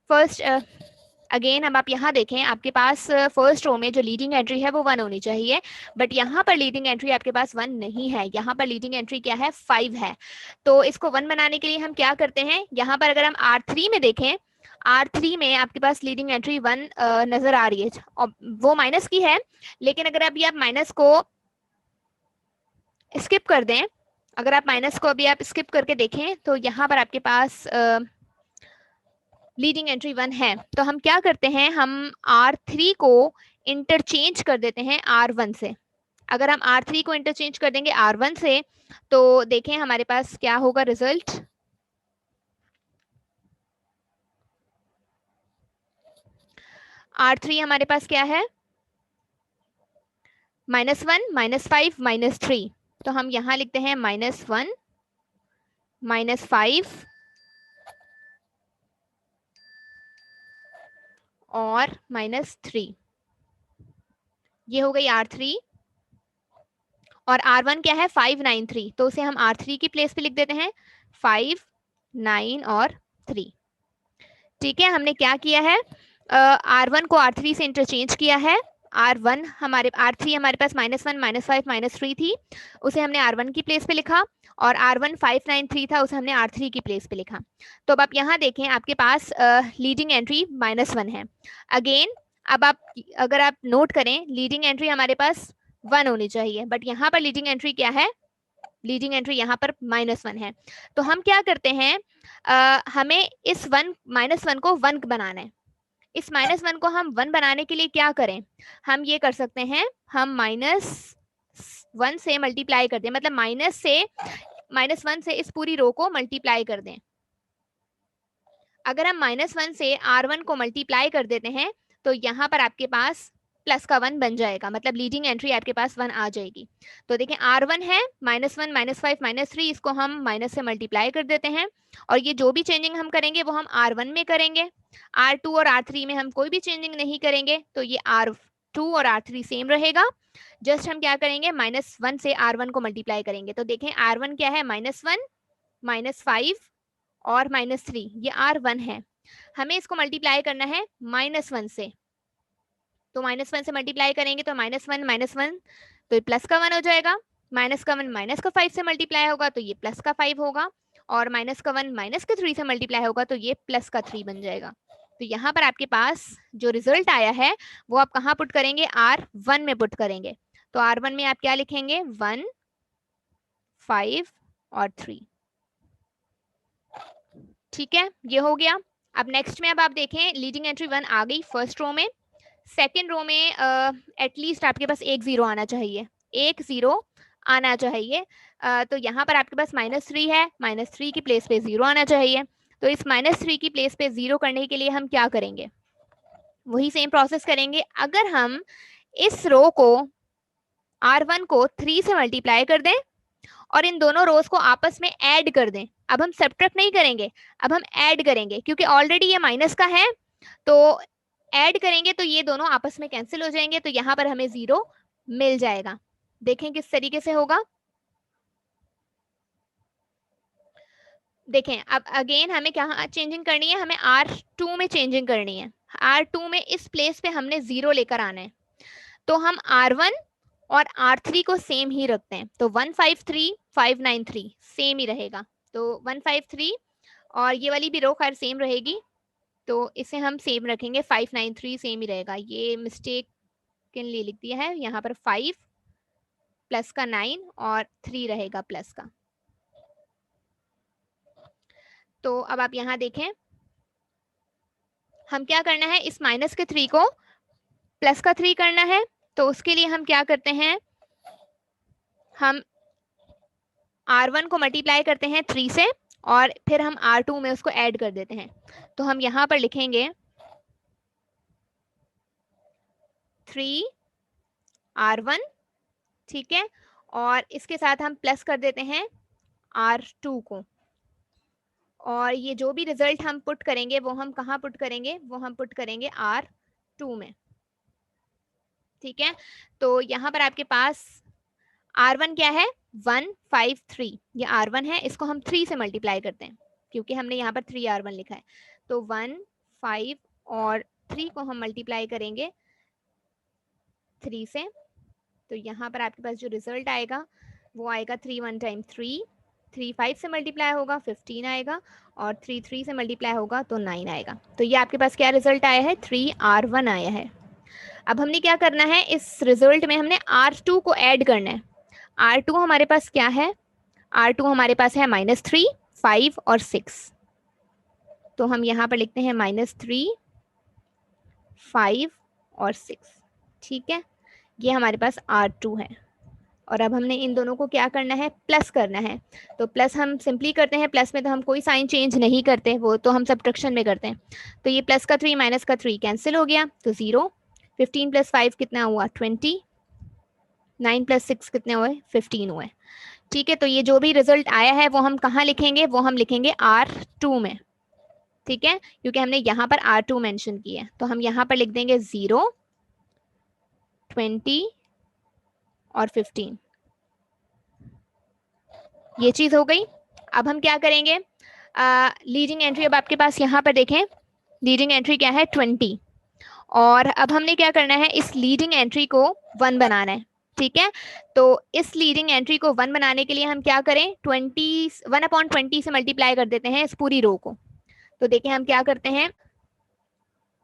फर्स्ट अगेन, अब आप यहाँ देखें, आपके पास फर्स्ट रो में जो लीडिंग एंट्री है वो 1 होनी चाहिए, बट यहाँ पर लीडिंग एंट्री आपके पास 1 नहीं है। यहाँ पर लीडिंग एंट्री क्या है? 5 है। तो इसको 1 बनाने के लिए हम क्या करते हैं? यहाँ पर अगर हम R3 में देखें, R3 में आपके पास लीडिंग एंट्री 1 नजर आ रही है, और वो माइनस की है। लेकिन अगर अभी आप माइनस को स्किप कर दें, अगर आप माइनस को अभी आप स्किप करके देखें, तो यहाँ पर आपके पास लीडिंग एंट्री 1 है। तो हम क्या करते हैं? हम R3 को इंटरचेंज कर देते हैं R1 से। अगर हम R3 को इंटरचेंज कर देंगे R1 से, तो देखें हमारे पास क्या होगा रिजल्ट। R3 हमारे पास क्या है? -1 -5 -3। तो हम यहाँ लिखते हैं -1 -5 और -3। ये हो गई R3, और R1 क्या है? 5 9 3। तो उसे हम R3 की प्लेस पे लिख देते हैं 5 9 और 3। ठीक है, हमने क्या किया है? R1 को R3 से इंटरचेंज किया है। R3 हमारे पास -1 -5 -3 थी, उसे हमने R1 की प्लेस पे लिखा, और R1 5 9 3 था, उसे हमने R3 की प्लेस पे लिखा। तो अब आप यहाँ देखें, आपके पास लीडिंग एंट्री -1 है। अगेन, अब आप अगर आप नोट करें, लीडिंग एंट्री हमारे पास 1 होनी चाहिए, बट यहाँ पर लीडिंग एंट्री क्या है? लीडिंग एंट्री यहाँ पर -1 है। तो हम क्या करते हैं? हमें इस -1 को 1 बनाना है। इस -1 को हम 1 बनाने के लिए क्या करें? हम ये कर सकते हैं, हम -1 से मल्टीप्लाई कर दें, मतलब -1 से इस पूरी रो को मल्टीप्लाई कर दें। अगर हम -1 से R1 को मल्टीप्लाई कर देते हैं, तो यहाँ पर आपके पास प्लस का 1 बन जाएगा, मतलब लीडिंग एंट्री आपके पास 1 आ जाएगी। तो देखें, R1 है -1 -5 -3, इसको हम माइनस से मल्टीप्लाई कर देते हैं, और ये जो भी चेंजिंग हम करेंगे वो हम R1 में करेंगे। R2 और R3 में हम कोई भी चेंजिंग नहीं करेंगे, तो ये R2 और R3 सेम रहेगा, जस्ट हम क्या करेंगे -1 से R1 को मल्टीप्लाई करेंगे। तो देखें R1 क्या है, -1, -5 और -3, ये R1 है। हमें इसको मल्टीप्लाई करना है -1 से, तो -1 से मल्टीप्लाई करेंगे तो -1 -1 तो ये प्लस का 1 हो जाएगा, माइनस का 1 माइनस का 5 से मल्टीप्लाई होगा तो ये प्लस का 5 होगा, और माइनस का 1 माइनस के 3 से मल्टीप्लाई होगा तो ये प्लस का 3 बन जाएगा। तो यहाँ पर आपके पास जो रिजल्ट आया है वो आप कहाँ पुट करेंगे, R1 में पुट करेंगे। तो R1 में आप क्या लिखेंगे, 1, 5 और 3। ठीक है, ये हो गया। अब नेक्स्ट में अब आप देखें लीडिंग एंट्री 1 आ गई फर्स्ट रो में, सेकेंड रो में एटलीस्ट आपके पास एक 0 आना चाहिए, एक 0 आना चाहिए। तो यहाँ पर आपके पास -3 है, -3 की प्लेस पे 0 आना चाहिए। तो इस -3 की प्लेस पे 0 करने के लिए हम क्या करेंगे, वही सेम प्रोसेस करेंगे। अगर हम इस रो को R1 को 3 से मल्टीप्लाई कर दें और इन दोनों रोज को आपस में ऐड कर दें, अब हम सब्ट्रैक्ट नहीं करेंगे, अब हम ऐड करेंगे, क्योंकि ऑलरेडी ये माइनस का है, तो ऐड करेंगे तो ये दोनों आपस में कैंसिल हो जाएंगे, तो यहाँ पर हमें 0 मिल जाएगा। देखें किस तरीके से होगा। देखें अब अगेन हमें क्या चेंजिंग करनी है, हमें R2 में चेंजिंग करनी है। R2 में इस प्लेस पे हमने 0 लेकर आना है, तो हम R1 और R3 को सेम ही रखते हैं। तो 153 593 सेम ही रहेगा, तो 153 और ये वाली भी रो खैर सेम रहेगी, तो इसे हम सेम रखेंगे, 593 सेम ही रहेगा। ये मिस्टेक के लिए लिख दिया है, यहाँ पर 5 प्लस का 9 और 3 रहेगा प्लस का। तो अब आप यहाँ देखें हम क्या करना है, इस माइनस के 3 को प्लस का 3 करना है। तो उसके लिए हम क्या करते हैं, हम R1 को मल्टीप्लाई करते हैं 3 से और फिर हम R2 में उसको ऐड कर देते हैं। तो हम यहाँ पर लिखेंगे 3R1, ठीक है, और इसके साथ हम प्लस कर देते हैं R2 को, और ये जो भी रिजल्ट हम पुट करेंगे वो हम कहाँ पुट करेंगे, वो हम पुट करेंगे R2 में। ठीक है, तो यहाँ पर आपके पास R1 क्या है, 153, ये R1 है, इसको हम 3 से मल्टीप्लाई करते हैं क्योंकि हमने यहाँ पर 3R1 लिखा है। तो 1, 5 और 3 को हम मल्टीप्लाई करेंगे 3 से, तो यहाँ पर आपके पास जो रिजल्ट आएगा वो आएगा 3 1 टाइम 3, 3 5 से मल्टीप्लाई होगा 15 आएगा, और 3 3 से मल्टीप्लाई होगा तो 9 आएगा। तो ये आपके पास क्या रिजल्ट आया है, 3R1 आया है। अब हमने क्या करना है, इस रिजल्ट में हमने R2 को ऐड करना है। R2 हमारे पास क्या है, R2 हमारे पास है -3, 5 और 6। तो हम यहाँ पर लिखते हैं -3, 5 और 6, ठीक है, ये हमारे पास R2 है। और अब हमने इन दोनों को क्या करना है, प्लस करना है। तो प्लस हम सिंपली करते हैं, प्लस में तो हम कोई साइन चेंज नहीं करते, वो तो हम सब्ट्रैक्शन में करते हैं। तो ये प्लस का 3 माइनस का 3 कैंसिल हो गया, तो 0। 15 + 5 कितना हुआ, 20। 9 + 6 कितने हुए, 15 हुए। ठीक है, तो ये जो भी रिजल्ट आया है वो हम कहाँ लिखेंगे, वो हम लिखेंगे R2 में। ठीक है, क्योंकि हमने यहाँ पर R2 मेंशन किया है, तो हम यहाँ पर लिख देंगे 0, 20 और 15। ये चीज हो गई। अब हम क्या करेंगे, लीडिंग एंट्री अब आपके पास यहाँ पर देखें, लीडिंग एंट्री क्या है, 20, और अब हमने क्या करना है, इस लीडिंग एंट्री को 1 बनाना है। ठीक है, तो इस लीडिंग एंट्री को 1 बनाने के लिए हम क्या करें, 1/20 से मल्टीप्लाई कर देते हैं इस पूरी रो को। तो देखिए हम क्या करते हैं,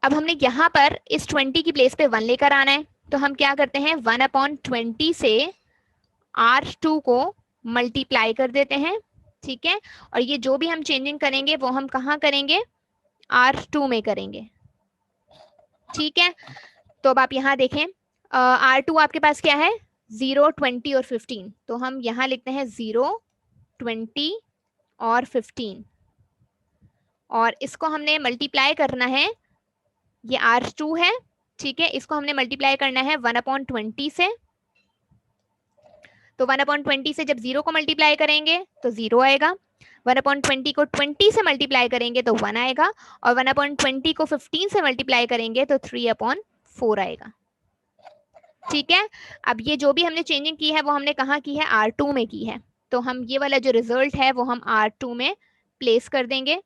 अब हमने यहाँ पर इस 20 की प्लेस पे 1 लेकर आना है, तो हम क्या करते हैं, 1/20 से R2 को मल्टीप्लाई कर देते हैं। ठीक है, और ये जो भी हम चेंजिंग करेंगे वो हम कहाँ करेंगे, R2 में करेंगे। ठीक है, तो अब आप यहाँ देखें, R2 आपके पास क्या है, 0, 20 और 15, तो हम यहाँ लिखते हैं 0, 20 और 15, और इसको हमने मल्टीप्लाई करना है, ये R2 है। ठीक है, इसको हमने मल्टीप्लाई करना है 1/20 से, तो 1/20 से जब 0 को मल्टीप्लाई करेंगे तो 0 आएगा, 1/20 को 20 से मल्टीप्लाई करेंगे तो 1 आएगा, और 1/20 को 15 से मल्टीप्लाई करेंगे तो 3/4 आएगा। ठीक है, अब ये जो भी हमने चेंजिंग की है वो हमने कहाँ की है, R2 में की है, तो हम ये वाला जो रिजल्ट है वो हम R2 में प्लेस कर देंगे।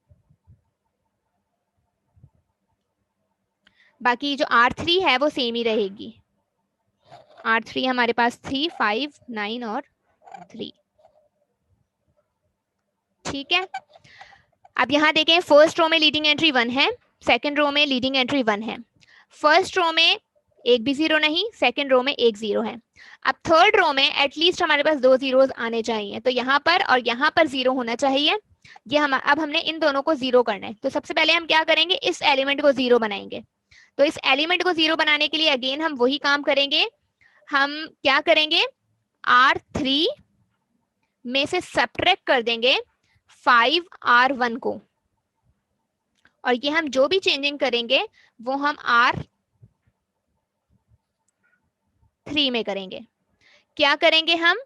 बाकी जो R3 है वो सेम ही रहेगी। R3 हमारे पास 3, 5, 9 और 3। ठीक है, अब यहाँ देखें फर्स्ट रो में लीडिंग एंट्री 1 है, सेकंड रो में लीडिंग एंट्री 1 है, फर्स्ट रो में एक भी जीरो नहीं, सेकंड रो में एक जीरो है। अब थर्ड रो में एटलीस्ट हमारे पास 2 जीरोस आने चाहिए, तो यहाँ पर और यहाँ पर जीरो होना चाहिए। ये हम अब हमने इन दोनों को जीरो करना है, तो सबसे पहले हम क्या करेंगे, इस एलिमेंट को जीरो बनाएंगे। तो इस एलिमेंट को जीरो बनाने के लिए अगेन हम वही काम करेंगे, हम क्या करेंगे, R3 में से सब्ट्रैक्ट कर देंगे 5R1 को, और ये हम जो भी चेंजिंग करेंगे वो हम R3 में करेंगे। क्या करेंगे हम,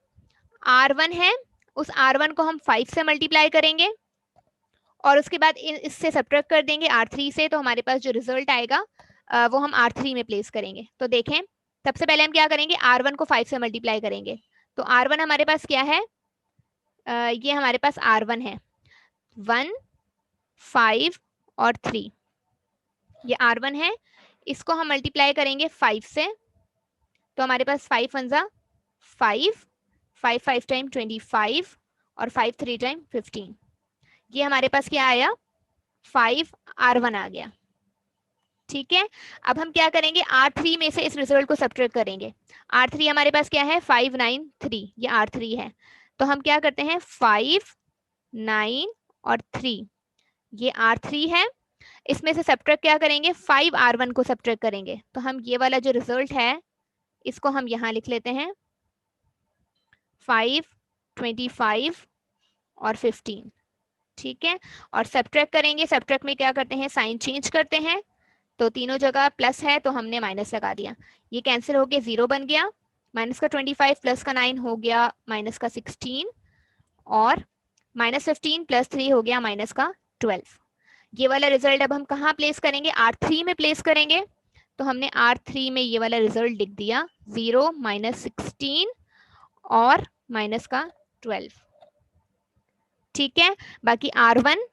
R1 है, उस R1 को हम 5 से मल्टीप्लाई करेंगे और उसके बाद इससे सब्ट्रैक्ट कर देंगे R3 से, तो हमारे पास जो रिजल्ट आएगा वो हम R3 में प्लेस करेंगे। तो देखें सबसे पहले हम क्या करेंगे, R1 को 5 से मल्टीप्लाई करेंगे, तो R1 हमारे पास क्या है, ये हमारे पास R1 है 1, 5 और 3, ये R1 है, इसको हम मल्टीप्लाई करेंगे 5 से, तो हमारे पास 5 1 जा 5, 5 5 टाइम 25 और 5 3 टाइम 15, ये हमारे पास क्या आया, 5R1 आ गया। ठीक है, अब हम क्या करेंगे, R3 में से इस रिजल्ट को सब्ट्रैक्ट करेंगे। R3 हमारे पास क्या है, 5 9 3, ये R3 है, तो हम क्या करते हैं 5 9 और 3, ये R3 है, इसमें से सब्ट्रैक्ट क्या करेंगे, 5R1 को सब्ट्रैक्ट करेंगे, तो हम ये वाला जो रिजल्ट है इसको हम यहाँ लिख लेते हैं 5 25 और 15। ठीक है, और सब्ट्रैक्ट करेंगे, सब्ट्रैक्ट में क्या करते हैं, साइन चेंज करते हैं, तो तीनों जगह प्लस है तो हमने माइनस लगा दिया, ये कैंसिल होके 0 बन गया, माइनस का 25 प्लस का 9 हो गया माइनस का 16, और माइनस 15 प्लस 3 हो गया माइनस का 12। ये वाला रिजल्ट अब हम कहाँ प्लेस करेंगे, R3 में प्लेस करेंगे, तो हमने R3 में ये वाला रिजल्ट लिख दिया 0 माइनस 16 और माइनस का 12। ठीक है, बाकी R1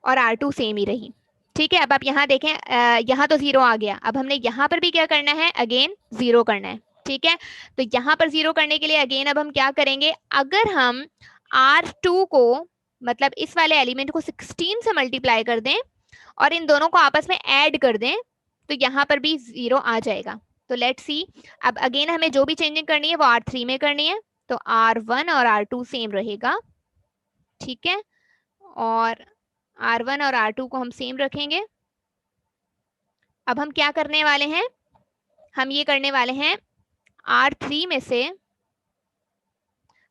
और R2 सेम ही रही। ठीक है, अब आप यहाँ देखें, यहाँ तो 0 आ गया, अब हमने यहाँ पर भी क्या करना है, अगेन 0 करना है। ठीक है, तो यहाँ पर 0 करने के लिए अगेन अब हम क्या करेंगे, अगर हम R2 को मतलब इस वाले एलिमेंट को 16 से मल्टीप्लाई कर दें और इन दोनों को आपस में ऐड कर दें, तो यहाँ पर भी 0 आ जाएगा। तो लेट्स सी, अब अगेन हमें जो भी चेंजिंग करनी है वो R3 में करनी है, तो R1 और R2 सेम रहेगा। ठीक है, और R1 और R2 को हम सेम रखेंगे। अब हम क्या करने वाले हैं, हम ये करने वाले हैं R3 में से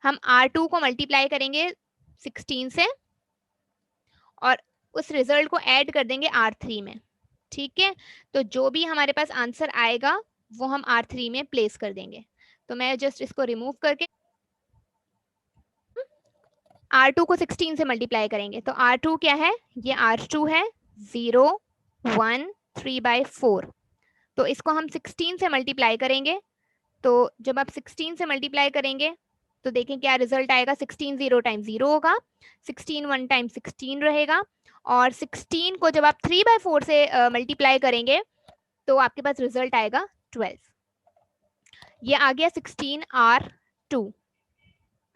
हम R2 को मल्टीप्लाई करेंगे 16 से और उस रिजल्ट को ऐड कर देंगे R3 में। ठीक है, तो जो भी हमारे पास आंसर आएगा वो हम R3 में प्लेस कर देंगे। तो मैं जस्ट इसको रिमूव करके R2 को 16 से मल्टीप्लाई करेंगे, तो R2 क्या है, ये R2 है 0 1 3/4, तो इसको हम 16 से मल्टीप्लाई करेंगे, तो जब आप 16 से मल्टीप्लाई करेंगे तो देखें क्या रिजल्ट आएगा, 16 0 टाइम 0 होगा, 16 1 टाइम 16 रहेगा, और 16 को जब आप 3/4 से मल्टीप्लाई करेंगे तो आपके पास रिजल्ट आएगा 12। ये आ गया 16R2।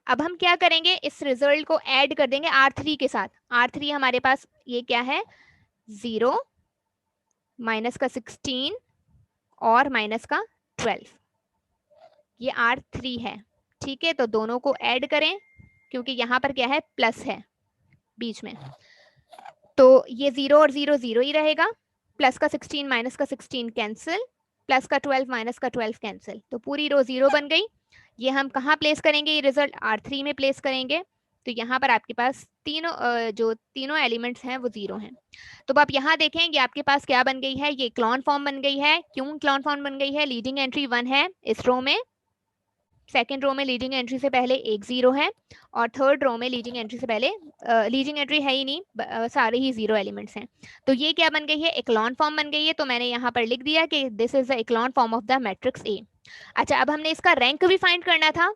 अब हम क्या करेंगे, इस रिजल्ट को ऐड कर देंगे R3 के साथ। R3 हमारे पास ये क्या है, 0 माइनस का 16 और माइनस का 12, ये R3 है। ठीक है, तो दोनों को ऐड करें क्योंकि यहाँ पर क्या है, प्लस है बीच में, तो ये 0 और 0 0 ही रहेगा, प्लस का 16 माइनस का 16 कैंसिल, प्लस का 12 माइनस का 12 कैंसिल, तो पूरी रो 0 बन गई। ये हम कहाँ प्लेस करेंगे, ये रिजल्ट R3 में प्लेस करेंगे, तो यहाँ पर आपके पास तीनों जो तीनों एलिमेंट्स हैं वो 0 हैं। तो आप यहाँ देखें, ये आपके पास क्या बन गई है, ये क्लोन फॉर्म बन गई है। क्यों क्लोन फॉर्म बन गई है, लीडिंग एंट्री 1 है इस रो में, सेकंड रो में लीडिंग एंट्री से पहले एक जीरो है और थर्ड रो में लीडिंग एंट्री से पहले लीडिंग एंट्री है ही नहीं, सारे ही जीरो एलिमेंट्स हैं। तो ये क्या बन गई है, इक्लॉन फॉर्म बन गई है। तो मैंने यहाँ पर लिख दिया कि this is the echelon form of the matrix A. अच्छा, अब हमने इसका रैंक भी फाइंड करना था।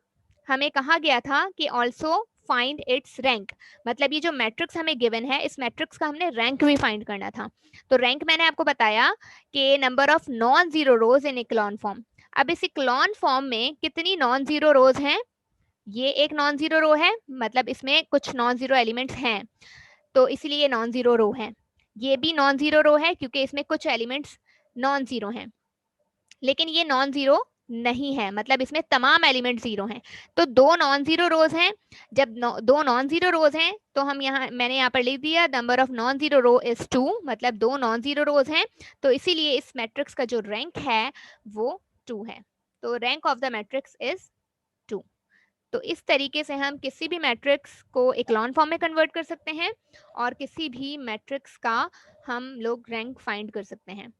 हमें कहा गया था कि ऑल्सो फाइंड इट्स रैंक, मतलब ये जो मैट्रिक्स हमें गिवन है इस मैट्रिक्स का हमने रैंक भी फाइंड करना था। तो रैंक मैंने आपको बताया कि number of non zero rows in echelon form. अब इस इक्लॉन फॉर्म में कितनी नॉन जीरो रोज हैं, ये एक नॉन जीरो रो है, मतलब इसमें कुछ नॉन जीरो एलिमेंट्स हैं, तो इसलिए ये नॉन जीरो रो है। ये भी नॉन जीरो रो है क्योंकि इसमें कुछ एलिमेंट्स नॉन जीरो हैं, लेकिन ये नॉन जीरो नहीं है, मतलब इसमें तमाम एलिमेंट जीरो हैं। तो दो नॉन जीरो रोज हैं। जब दो नॉन जीरो रोज हैं तो हम यहाँ, मैंने यहाँ पर लिख दिया number of non zero row is 2, मतलब दो नॉन जीरो रोज हैं, तो इसीलिए इस मैट्रिक्स का जो रैंक है वो 2 है। तो rank of the matrix is 2। तो इस तरीके से हम किसी भी मैट्रिक्स को इक्लॉन फॉर्म में कन्वर्ट कर सकते हैं और किसी भी मैट्रिक्स का हम लोग रैंक फाइंड कर सकते हैं।